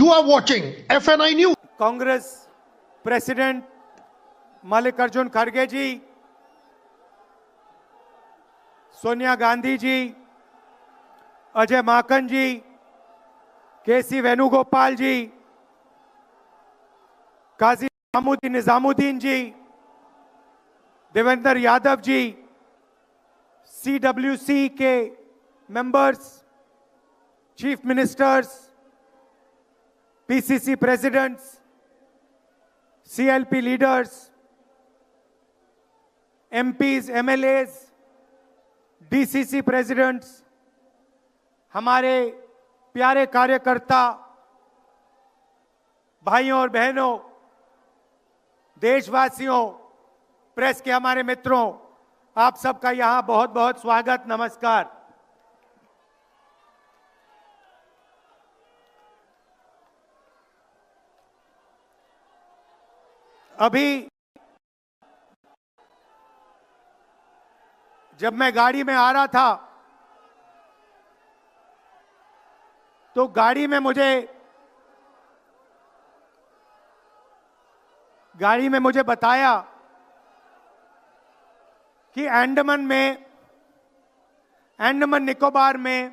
You are watching FNI News. Congress president Mallikarjun खड़गे ji, Sonia Gandhi ji, Ajay Maken ji, KC Venugopal ji, Qazi Nizamuddin ji, Devendra Yadav ji, CWC के members, chief ministers, PCC presidents, CLP leaders, MPs, MLAs, DCC presidents, हमारे प्यारे कार्यकर्ता भाइयों और बहनों, देशवासियों, प्रेस के हमारे मित्रों, आप सबका यहां बहुत बहुत स्वागत, नमस्कार। अभी जब मैं गाड़ी में आ रहा था तो गाड़ी में मुझे बताया कि अंडमान निकोबार में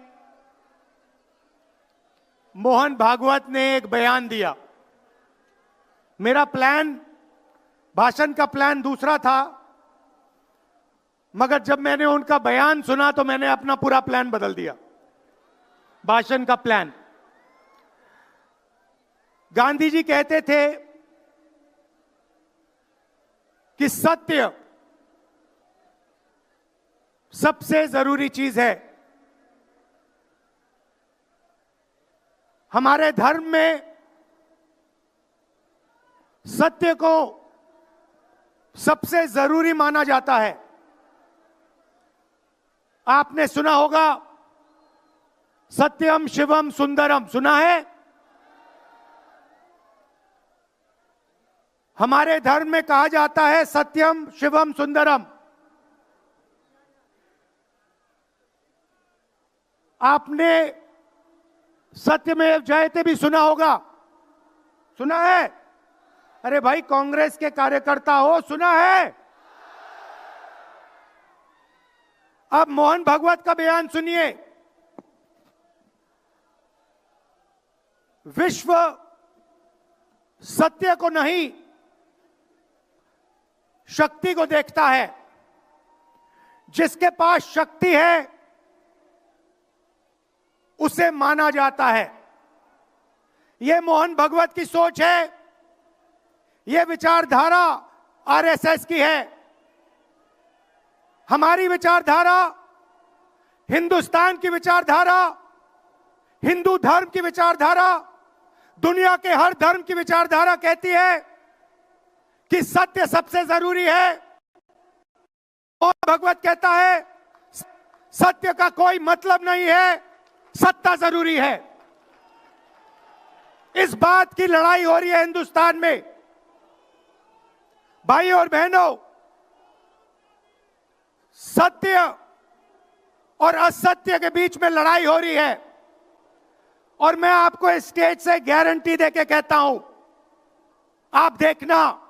मोहन भागवत ने एक बयान दिया। मेरा भाषण का प्लान दूसरा था, मगर जब मैंने उनका बयान सुना तो मैंने अपना पूरा प्लान बदल दिया, भाषण का प्लान। गांधी जी कहते थे कि सत्य सबसे जरूरी चीज है। हमारे धर्म में सत्य को सबसे जरूरी माना जाता है। आपने सुना होगा सत्यम शिवम सुंदरम, सुना है? हमारे धर्म में कहा जाता है सत्यम शिवम सुंदरम। आपने सत्यमेव जयते भी सुना होगा, सुना है? अरे भाई, कांग्रेस के कार्यकर्ता हो, सुना है? अब मोहन भागवत का बयान सुनिए। विश्व सत्य को नहीं, शक्ति को देखता है। जिसके पास शक्ति है उसे माना जाता है। यह मोहन भागवत की सोच है। यह विचारधारा RSS की है। हमारी विचारधारा, हिंदुस्तान की विचारधारा, हिंदू धर्म की विचारधारा, दुनिया के हर धर्म की विचारधारा कहती है कि सत्य सबसे जरूरी है। मोहन भागवत कहता है सत्य का कोई मतलब नहीं है, सत्ता जरूरी है। इस बात की लड़ाई हो रही है हिंदुस्तान में। भाइयों और बहनों, सत्य और असत्य के बीच में लड़ाई हो रही है। और मैं आपको इस स्टेज से गारंटी देके कहता हूं, आप देखना,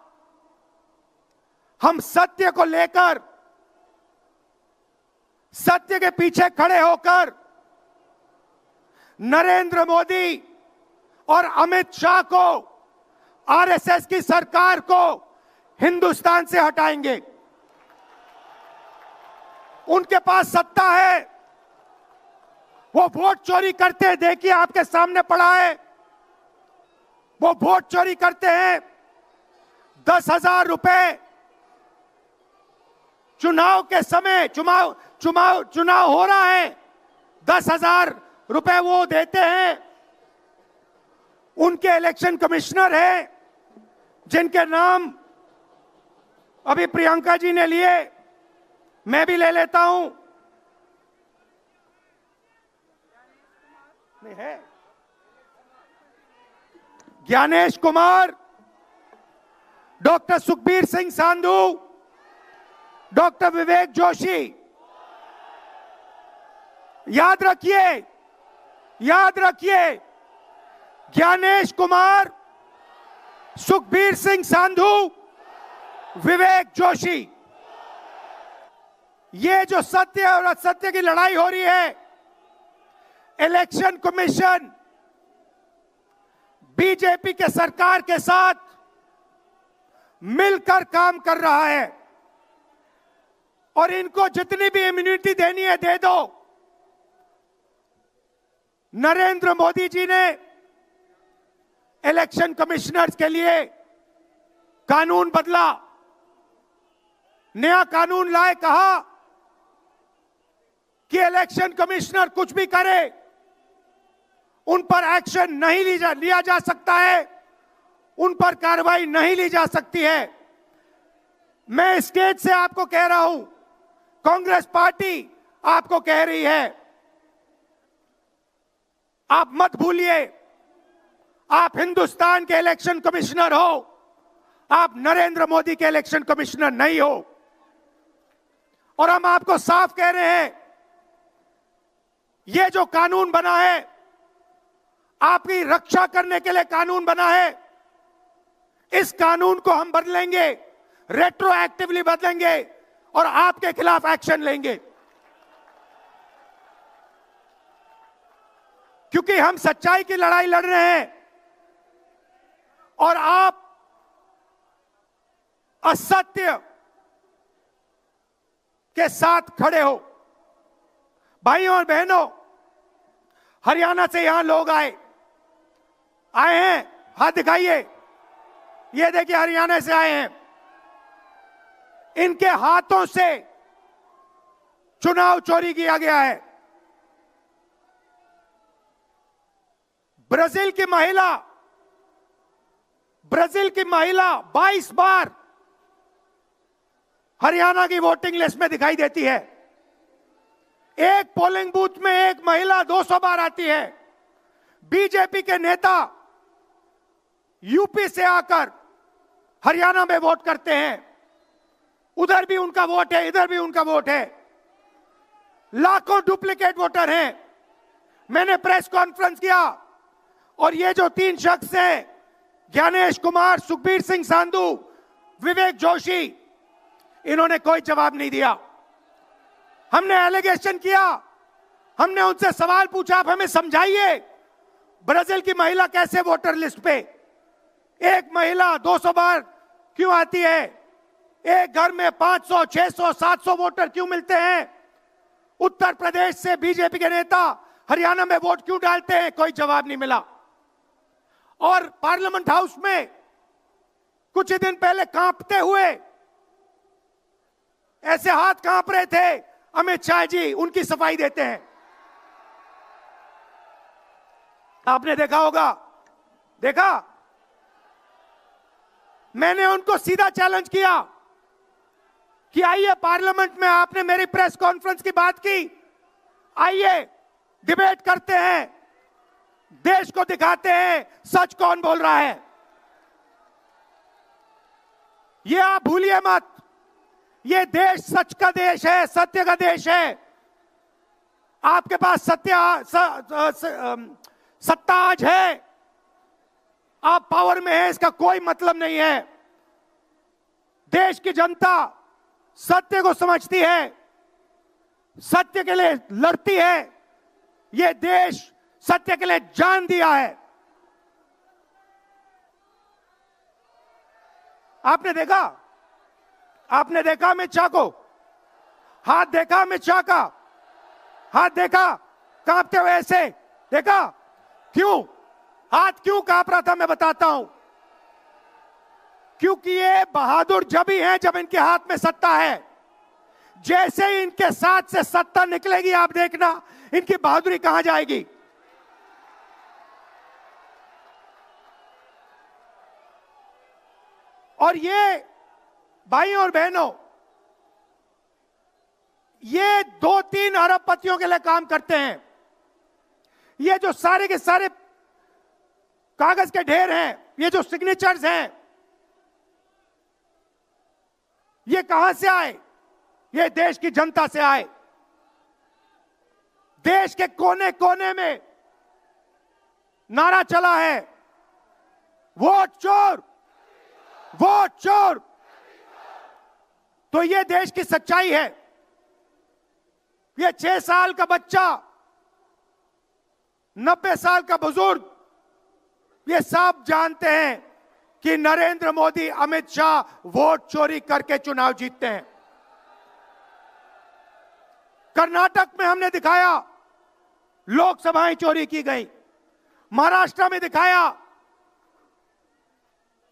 हम सत्य को लेकर, सत्य के पीछे खड़े होकर नरेंद्र मोदी और अमित शाह को, RSS की सरकार को हिंदुस्तान से हटाएंगे। उनके पास सत्ता है, वो वोट चोरी करते हैं। देखिए, आपके सामने पड़ा है, वो वोट चोरी करते हैं। 10,000 रुपए चुनाव के समय, चुनाव हो रहा है, 10,000 रुपए वो देते हैं। उनके इलेक्शन कमिश्नर हैं, जिनके नाम अभी प्रियंका जी ने लिए, मैं भी ले लेता हूं। नहीं है? Gyanesh Kumar, doctor Sukhbir Singh Sandhu, doctor Vivek Joshi. याद रखिए, ज्ञानेश कुमार, सुखबीर सिंह सांधू, विवेक जोशी। ये जो सत्य और असत्य की लड़ाई हो रही है, इलेक्शन कमीशन बीजेपी के सरकार के साथ मिलकर काम कर रहा है और इनको जितनी भी इम्यूनिटी देनी है दे दो। नरेंद्र मोदी जी ने इलेक्शन कमिश्नर्स के लिए कानून बदला, नया कानून लाए, कहा कि इलेक्शन कमिश्नर कुछ भी करे उन पर एक्शन नहीं लिया जा सकता है, उन पर कार्रवाई नहीं ली जा सकती है। मैं स्टेज से आपको कह रहा हूं, कांग्रेस पार्टी आपको कह रही है, आप मत भूलिए, आप हिंदुस्तान के इलेक्शन कमिश्नर हो, आप नरेंद्र मोदी के इलेक्शन कमिश्नर नहीं हो। और हम आपको साफ कह रहे हैं, यह जो कानून बना है, आपकी रक्षा करने के लिए कानून बना है, इस कानून को हम बदलेंगे, रेट्रोएक्टिवली बदलेंगे और आपके खिलाफ एक्शन लेंगे। क्योंकि हम सच्चाई की लड़ाई लड़ रहे हैं और आप असत्य के साथ खड़े हो। भाइयों और बहनों, हरियाणा से यहां लोग आए हैं, हाथ दिखाइए। ये देखिए, हरियाणा से आए हैं। इनके हाथों से चुनाव चोरी किया गया है। ब्राजील की महिला 22 बार हरियाणा की वोटिंग लिस्ट में दिखाई देती है। एक पोलिंग बूथ में एक महिला 200 बार आती है। बीजेपी के नेता यूपी से आकर हरियाणा में वोट करते हैं, उधर भी उनका वोट है, इधर भी उनका वोट है। लाखों डुप्लीकेट वोटर हैं। मैंने प्रेस कॉन्फ्रेंस किया और ये जो 3 शख्स हैं, ज्ञानेश कुमार, सुखबीर सिंह सांधू, विवेक जोशी, इन्होंने कोई जवाब नहीं दिया। हमने एलिगेशन किया, हमने उनसे सवाल पूछा, आप हमें समझाइए ब्राजील की महिला कैसे वोटर लिस्ट पे, एक महिला 200 बार क्यों आती है, एक घर में 500, 600, 700 वोटर क्यों मिलते हैं, उत्तर प्रदेश से बीजेपी के नेता हरियाणा में वोट क्यों डालते हैं, कोई जवाब नहीं मिला। और पार्लियामेंट हाउस में कुछ ही दिन पहले कांपते हुए, ऐसे हाथ कांप रहे थे, अमित शाह जी उनकी सफाई देते हैं। आपने देखा होगा, देखा, मैंने उनको सीधा चैलेंज किया कि आइए पार्लियामेंट में, आपने मेरी प्रेस कॉन्फ्रेंस की बात की, आइए डिबेट करते हैं, देश को दिखाते हैं सच कौन बोल रहा है। ये आप भूलिए मत, ये देश सच का देश है, सत्य का देश है। आपके पास सत्ता आज है, आप पावर में हैं, इसका कोई मतलब नहीं है। देश की जनता सत्य को समझती है, सत्य के लिए लड़ती है। ये देश सत्य के लिए जान दिया है। आपने देखा अमित शाह को, हाथ देखा अमित शाह का, हाथ देखा कांपते हुए, ऐसे देखा, क्यों हाथ क्यों कांप रहा था, मैं बताता हूं। क्योंकि ये बहादुर जब ही हैं जब इनके हाथ में सत्ता है। जैसे ही इनके साथ से सत्ता निकलेगी, आप देखना इनकी बहादुरी कहां जाएगी। और ये भाइयों और बहनों, ये 2-3 अरबपतियों के लिए काम करते हैं। ये जो सारे के सारे कागज के ढेर हैं, ये जो सिग्नेचर्स हैं, ये कहां से आए? ये देश की जनता से आए। देश के कोने कोने में नारा चला है, वोट चोर, वोट चोर। तो ये देश की सच्चाई है। ये 6 साल का बच्चा, 90 साल का बुजुर्ग, ये सब जानते हैं कि नरेंद्र मोदी, अमित शाह वोट चोरी करके चुनाव जीतते हैं। कर्नाटक में हमने दिखाया लोकसभाएं चोरी की गई, महाराष्ट्र में दिखाया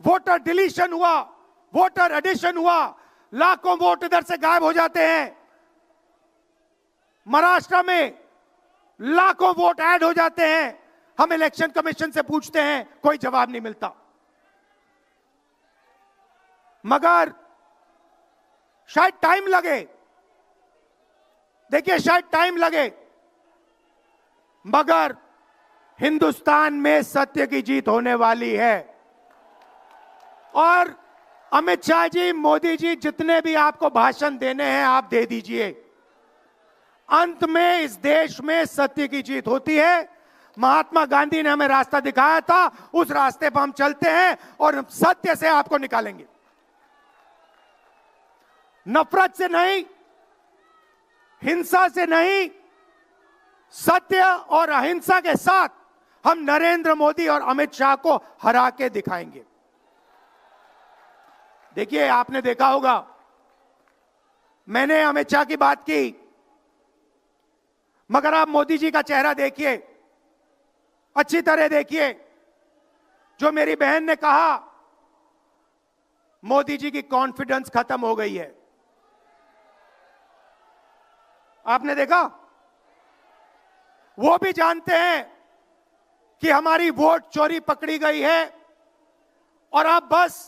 वोटर डिलीशन हुआ, वोटर एडिशन हुआ, लाखों वोट इधर से गायब हो जाते हैं। महाराष्ट्र में लाखों वोट ऐड हो जाते हैं। हम इलेक्शन कमीशन से पूछते हैं, कोई जवाब नहीं मिलता। मगर शायद टाइम लगे, देखिए शायद टाइम लगे, मगर हिंदुस्तान में सत्य की जीत होने वाली है। और अमित शाह जी, मोदी जी, जितने भी आपको भाषण देने हैं आप दे दीजिए। अंत में इस देश में सत्य की जीत होती है। महात्मा गांधी ने हमें रास्ता दिखाया था, उस रास्ते पर हम चलते हैं और सत्य से आपको निकालेंगे। नफरत से नहीं, हिंसा से नहीं, सत्य और अहिंसा के साथ हम नरेंद्र मोदी और अमित शाह को हरा के दिखाएंगे। देखिए, आपने देखा होगा, मैंने अमित शाह की बात की, मगर आप मोदी जी का चेहरा देखिए, अच्छी तरह देखिए। जो मेरी बहन ने कहा, मोदी जी की कॉन्फिडेंस खत्म हो गई है। आपने देखा, वो भी जानते हैं कि हमारी वोट चोरी पकड़ी गई है और अब बस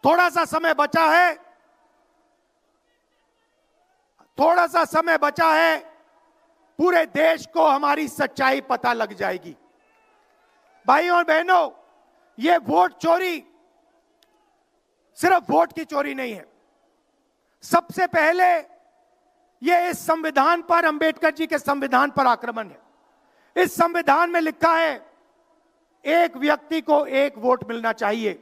थोड़ा सा समय बचा है, थोड़ा सा समय बचा है, पूरे देश को हमारी सच्चाई पता लग जाएगी। भाइयों और बहनों, ये वोट चोरी सिर्फ वोट की चोरी नहीं है। सबसे पहले ये इस संविधान पर, अंबेडकर जी के संविधान पर आक्रमण है। इस संविधान में लिखा है एक व्यक्ति को एक वोट मिलना चाहिए।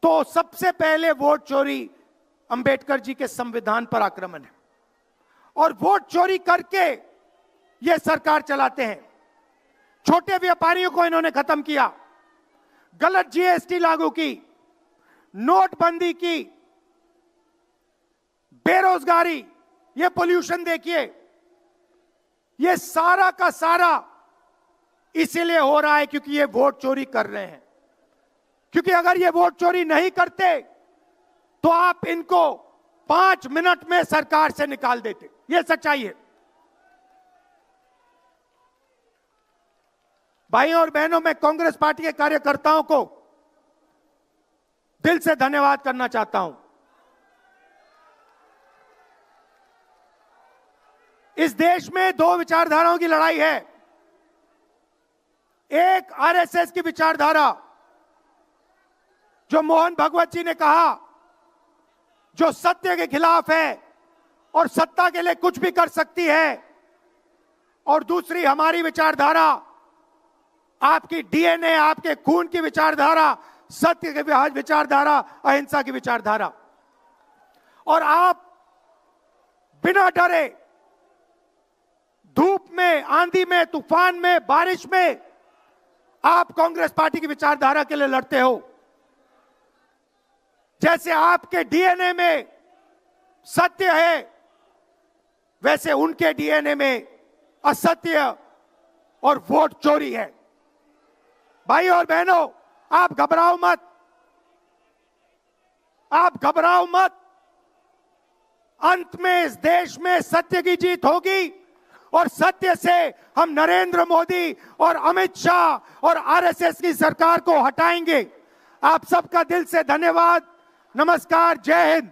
तो सबसे पहले वोट चोरी अंबेडकर जी के संविधान पर आक्रमण है। और वोट चोरी करके ये सरकार चलाते हैं। छोटे व्यापारियों को इन्होंने खत्म किया, गलत जीएसटी लागू की, नोटबंदी की, बेरोजगारी, ये पोल्यूशन देखिए, ये सारा का सारा इसीलिए हो रहा है क्योंकि ये वोट चोरी कर रहे हैं। क्योंकि अगर ये वोट चोरी नहीं करते तो आप इनको 5 मिनट में सरकार से निकाल देते। ये सच्चाई है। भाइयों और बहनों, मैं कांग्रेस पार्टी के कार्यकर्ताओं को दिल से धन्यवाद करना चाहता हूं। इस देश में 2 विचारधाराओं की लड़ाई है। एक आरएसएस की विचारधारा, जो मोहन भगवत जी ने कहा, जो सत्य के खिलाफ है और सत्ता के लिए कुछ भी कर सकती है। और दूसरी हमारी विचारधारा, आपकी डीएनए, आपके खून की विचारधारा, सत्य की विचारधारा, अहिंसा की विचारधारा। और आप बिना डरे, धूप में, आंधी में, तूफान में, बारिश में, आप कांग्रेस पार्टी की विचारधारा के लिए लड़ते हो। जैसे आपके डीएनए में सत्य है, वैसे उनके डीएनए में असत्य और वोट चोरी है। भाई और बहनों, आप घबराओ मत, आप घबराओ मत। अंत में इस देश में सत्य की जीत होगी और सत्य से हम नरेंद्र मोदी और अमित शाह और आरएसएस की सरकार को हटाएंगे। आप सबका दिल से धन्यवाद। नमस्कार, जय हिंद।